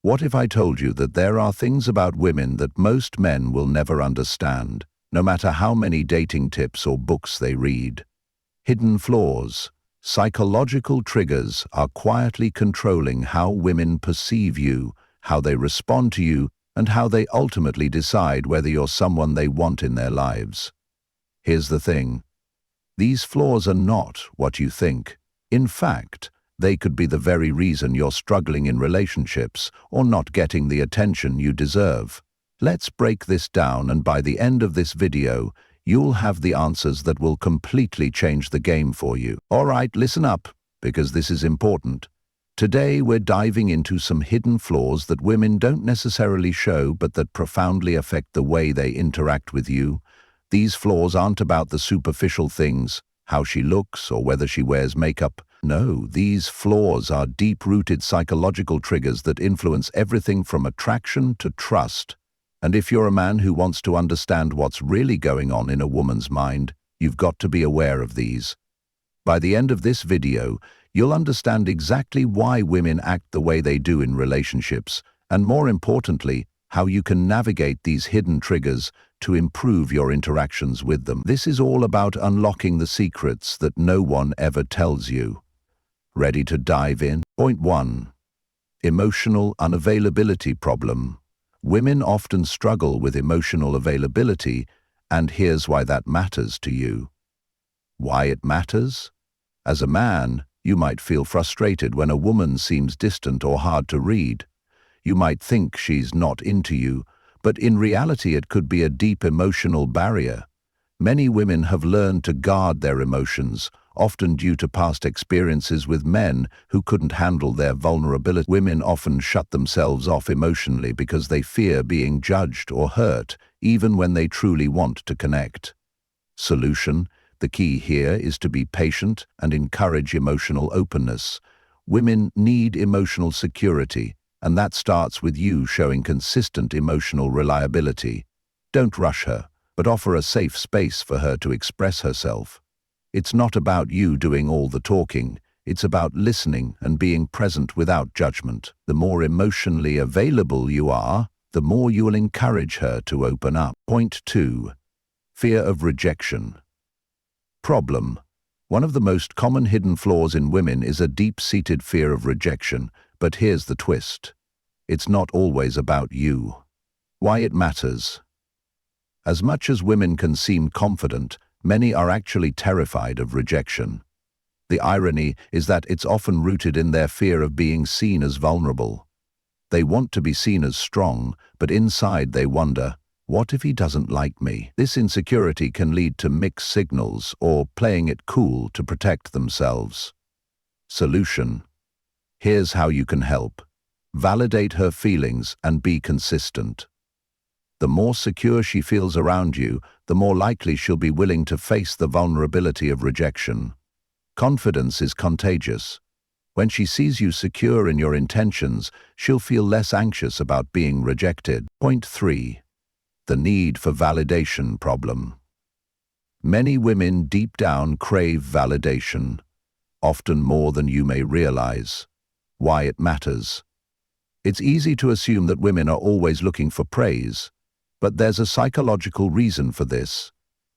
What if I told you that there are things about women that most men will never understand, no matter how many dating tips or books they read? Hidden flaws, psychological triggers are quietly controlling how women perceive you, how they respond to you, and how they ultimately decide whether you're someone they want in their lives. Here's the thing. These flaws are not what you think. In fact, they could be the very reason you're struggling in relationships or not getting the attention you deserve. Let's break this down, and by the end of this video, you'll have the answers that will completely change the game for you. All right, listen up, because this is important. Today, we're diving into some hidden flaws that women don't necessarily show, but that profoundly affect the way they interact with you. These flaws aren't about the superficial things, how she looks or whether she wears makeup. No, these flaws are deep-rooted psychological triggers that influence everything from attraction to trust. And if you're a man who wants to understand what's really going on in a woman's mind, you've got to be aware of these. By the end of this video, you'll understand exactly why women act the way they do in relationships, and more importantly, how you can navigate these hidden triggers to improve your interactions with them. This is all about unlocking the secrets that no one ever tells you. Ready to dive in? Point 1. Emotional unavailability problem. Women often struggle with emotional availability, and here's why that matters to you. Why it matters? As a man, you might feel frustrated when a woman seems distant or hard to read. You might think she's not into you, but in reality it could be a deep emotional barrier. Many women have learned to guard their emotions, often due to past experiences with men who couldn't handle their vulnerability. Women often shut themselves off emotionally because they fear being judged or hurt, even when they truly want to connect. Solution: the key here is to be patient and encourage emotional openness. Women need emotional security, and that starts with you showing consistent emotional reliability. Don't rush her, but offer a safe space for her to express herself. It's not about you doing all the talking, it's about listening and being present without judgment. The more emotionally available you are, the more you'll encourage her to open up. Point 2. Fear of rejection. Problem. One of the most common hidden flaws in women is a deep-seated fear of rejection, but here's the twist. It's not always about you. Why it matters. As much as women can seem confident, many are actually terrified of rejection. The irony is that it's often rooted in their fear of being seen as vulnerable. They want to be seen as strong, but inside they wonder, what if he doesn't like me? This insecurity can lead to mixed signals or playing it cool to protect themselves. Solution. Here's how you can help. Validate her feelings and be consistent. The more secure she feels around you, the more likely she'll be willing to face the vulnerability of rejection. Confidence is contagious. When she sees you secure in your intentions, she'll feel less anxious about being rejected. Point 3. The need for validation problem. Many women deep down crave validation, often more than you may realize. Why it matters. It's easy to assume that women are always looking for praise, but there's a psychological reason for this.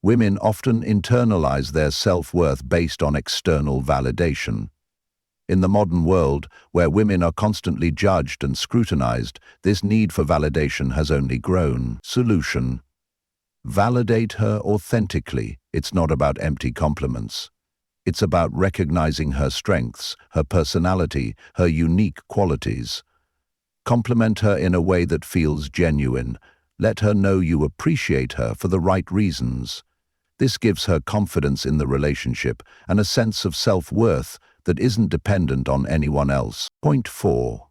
Women often internalize their self-worth based on external validation. In the modern world, where women are constantly judged and scrutinized, this need for validation has only grown. Solution. Validate her authentically. It's not about empty compliments. It's about recognizing her strengths, her personality, her unique qualities. Compliment her in a way that feels genuine. Let her know you appreciate her for the right reasons. This gives her confidence in the relationship and a sense of self-worth that isn't dependent on anyone else. Point 4.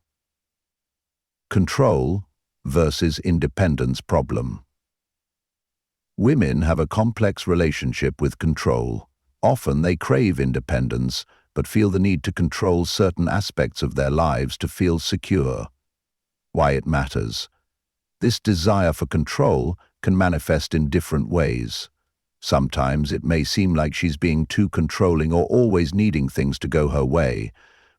Control versus independence problem. Women have a complex relationship with control. Often they crave independence, but feel the need to control certain aspects of their lives to feel secure. Why it matters. This desire for control can manifest in different ways. Sometimes it may seem like she's being too controlling or always needing things to go her way,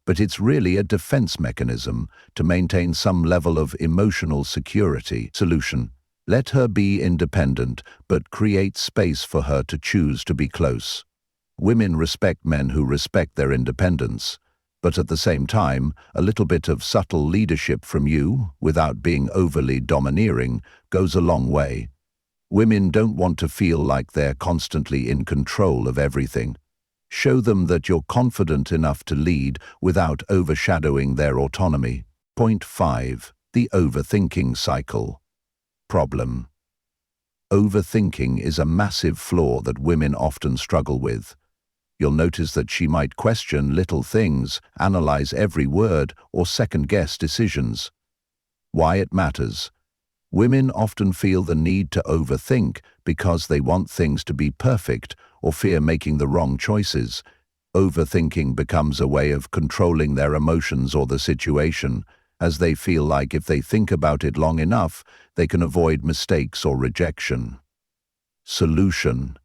but it's really a defense mechanism to maintain some level of emotional security. Solution: let her be independent, but create space for her to choose to be close. Women respect men who respect their independence, but at the same time, a little bit of subtle leadership from you, without being overly domineering, goes a long way. Women don't want to feel like they're constantly in control of everything. Show them that you're confident enough to lead without overshadowing their autonomy. Point 5. The overthinking cycle. Problem. Overthinking is a massive flaw that women often struggle with. You'll notice that she might question little things, analyze every word, or second-guess decisions. Why it matters. Women often feel the need to overthink because they want things to be perfect or fear making the wrong choices. Overthinking becomes a way of controlling their emotions or the situation, as they feel like if they think about it long enough, they can avoid mistakes or rejection. Solution: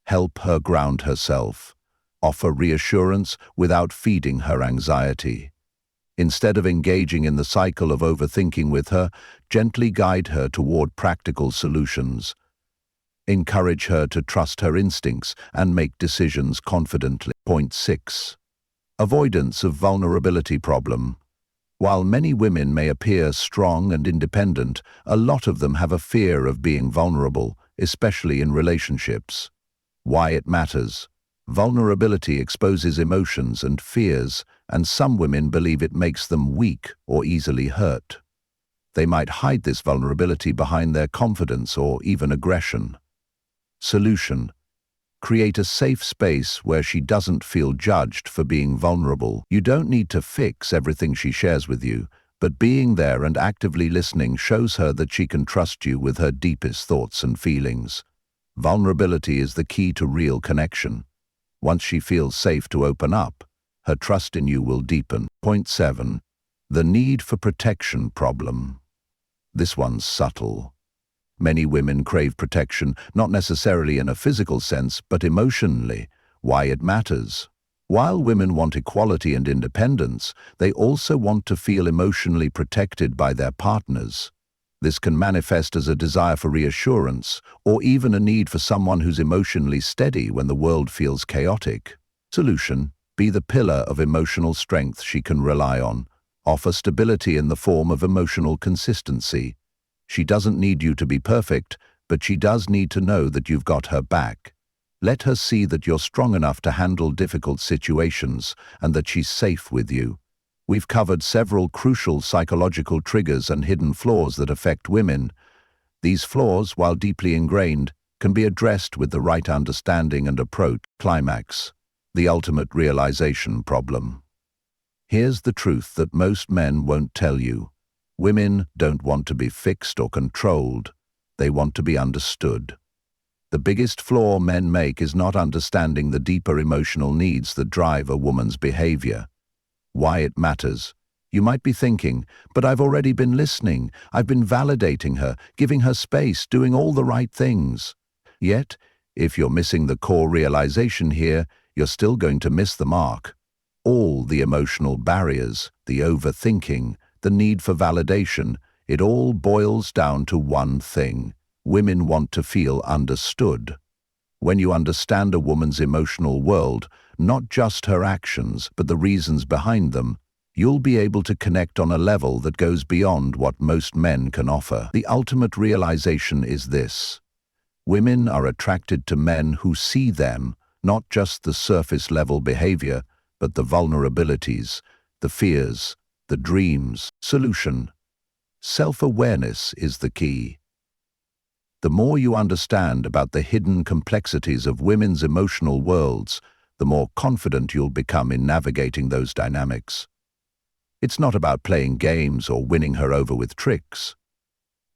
help her ground herself. Offer reassurance without feeding her anxiety. Instead of engaging in the cycle of overthinking with her, gently guide her toward practical solutions. Encourage her to trust her instincts and make decisions confidently. Point 6. Avoidance of vulnerability problem. While many women may appear strong and independent, a lot of them have a fear of being vulnerable, especially in relationships. Why it matters. Vulnerability exposes emotions and fears, and some women believe it makes them weak or easily hurt. They might hide this vulnerability behind their confidence or even aggression. Solution: create a safe space where she doesn't feel judged for being vulnerable. You don't need to fix everything she shares with you, but being there and actively listening shows her that she can trust you with her deepest thoughts and feelings. Vulnerability is the key to real connection. Once she feels safe to open up, her trust in you will deepen. Point 7. The need for protection problem. This one's subtle. Many women crave protection, not necessarily in a physical sense, but emotionally. Why it matters. While women want equality and independence, they also want to feel emotionally protected by their partners. This can manifest as a desire for reassurance, or even a need for someone who's emotionally steady when the world feels chaotic. Solution: be the pillar of emotional strength she can rely on. Offer stability in the form of emotional consistency. She doesn't need you to be perfect, but she does need to know that you've got her back. Let her see that you're strong enough to handle difficult situations and that she's safe with you. We've covered several crucial psychological triggers and hidden flaws that affect women. These flaws, while deeply ingrained, can be addressed with the right understanding and approach. Climax: the ultimate realization problem. Here's the truth that most men won't tell you. Women don't want to be fixed or controlled. They want to be understood. The biggest flaw men make is not understanding the deeper emotional needs that drive a woman's behavior. Why it matters. You might be thinking, but I've already been listening. I've been validating her, giving her space, doing all the right things. Yet, if you're missing the core realization here, you're still going to miss the mark. All the emotional barriers, the overthinking, the need for validation, it all boils down to one thing. Women want to feel understood. When you understand a woman's emotional world, not just her actions, but the reasons behind them, you'll be able to connect on a level that goes beyond what most men can offer. The ultimate realization is this: women are attracted to men who see them, not just the surface-level behavior, but the vulnerabilities, the fears, the dreams. Solution: self-awareness is the key. The more you understand about the hidden complexities of women's emotional worlds, the more confident you'll become in navigating those dynamics. It's not about playing games or winning her over with tricks.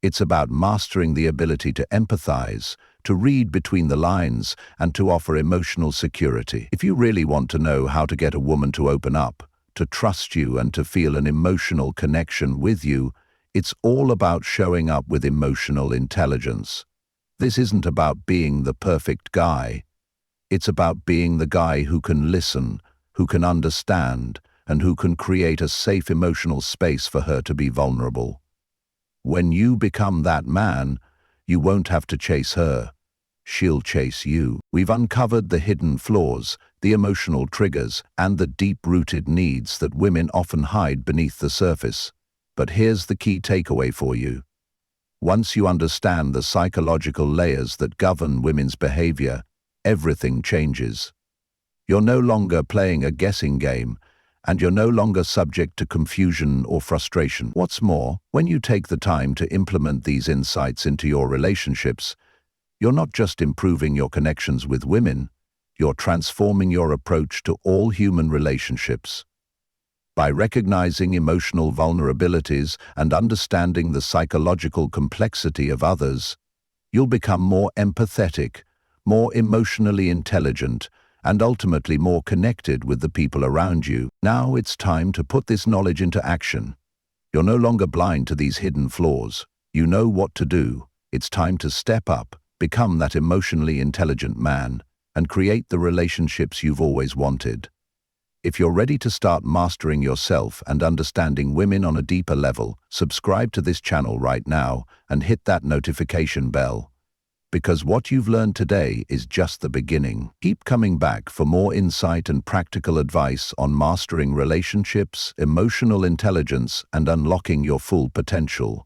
It's about mastering the ability to empathize, to read between the lines, and to offer emotional security. If you really want to know how to get a woman to open up, to trust you, and to feel an emotional connection with you, it's all about showing up with emotional intelligence. This isn't about being the perfect guy. It's about being the guy who can listen, who can understand, and who can create a safe emotional space for her to be vulnerable. When you become that man, you won't have to chase her. She'll chase you. We've uncovered the hidden flaws, the emotional triggers, and the deep-rooted needs that women often hide beneath the surface. But here's the key takeaway for you. Once you understand the psychological layers that govern women's behavior, everything changes. You're no longer playing a guessing game, and you're no longer subject to confusion or frustration. What's more, when you take the time to implement these insights into your relationships, you're not just improving your connections with women, you're transforming your approach to all human relationships. By recognizing emotional vulnerabilities and understanding the psychological complexity of others, you'll become more empathetic, more emotionally intelligent, and ultimately more connected with the people around you. Now it's time to put this knowledge into action. You're no longer blind to these hidden flaws. You know what to do. It's time to step up, become that emotionally intelligent man, and create the relationships you've always wanted. If you're ready to start mastering yourself and understanding women on a deeper level, subscribe to this channel right now and hit that notification bell. Because what you've learned today is just the beginning. Keep coming back for more insight and practical advice on mastering relationships, emotional intelligence, and unlocking your full potential.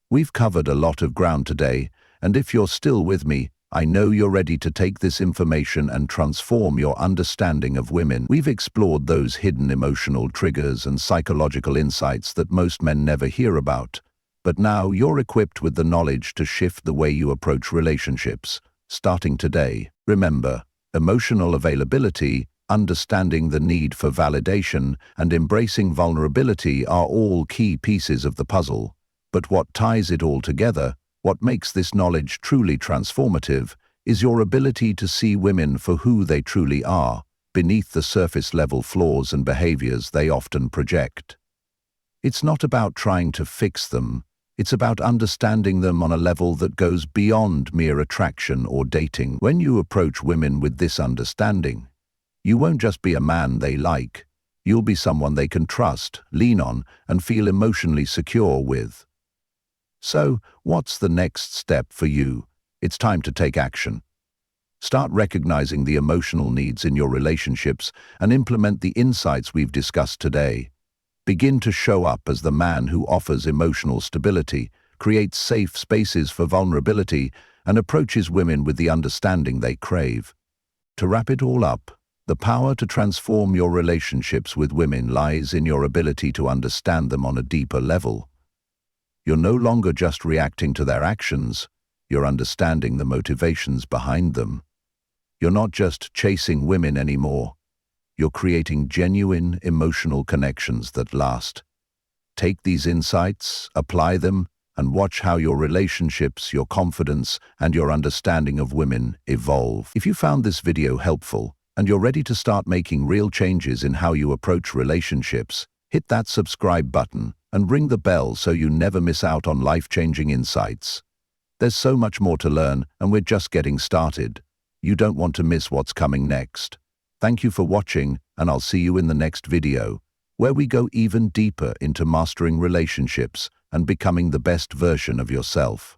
We've covered a lot of ground today, and if you're still with me, I know you're ready to take this information and transform your understanding of women. We've explored those hidden emotional triggers and psychological insights that most men never hear about. But now you're equipped with the knowledge to shift the way you approach relationships, starting today. Remember, emotional availability, understanding the need for validation, and embracing vulnerability are all key pieces of the puzzle. But what ties it all together, what makes this knowledge truly transformative, is your ability to see women for who they truly are, beneath the surface-level flaws and behaviors they often project. It's not about trying to fix them, it's about understanding them on a level that goes beyond mere attraction or dating. When you approach women with this understanding, you won't just be a man they like, you'll be someone they can trust, lean on, and feel emotionally secure with. So, what's the next step for you? It's time to take action. Start recognizing the emotional needs in your relationships and implement the insights we've discussed today. Begin to show up as the man who offers emotional stability, creates safe spaces for vulnerability, and approaches women with the understanding they crave. To wrap it all up, the power to transform your relationships with women lies in your ability to understand them on a deeper level. You're no longer just reacting to their actions, you're understanding the motivations behind them. You're not just chasing women anymore, you're creating genuine emotional connections that last. Take these insights, apply them, and watch how your relationships, your confidence, and your understanding of women evolve. If you found this video helpful, and you're ready to start making real changes in how you approach relationships, hit that subscribe button and ring the bell so you never miss out on life-changing insights. There's so much more to learn, and we're just getting started. You don't want to miss what's coming next. Thank you for watching, and I'll see you in the next video, where we go even deeper into mastering relationships and becoming the best version of yourself.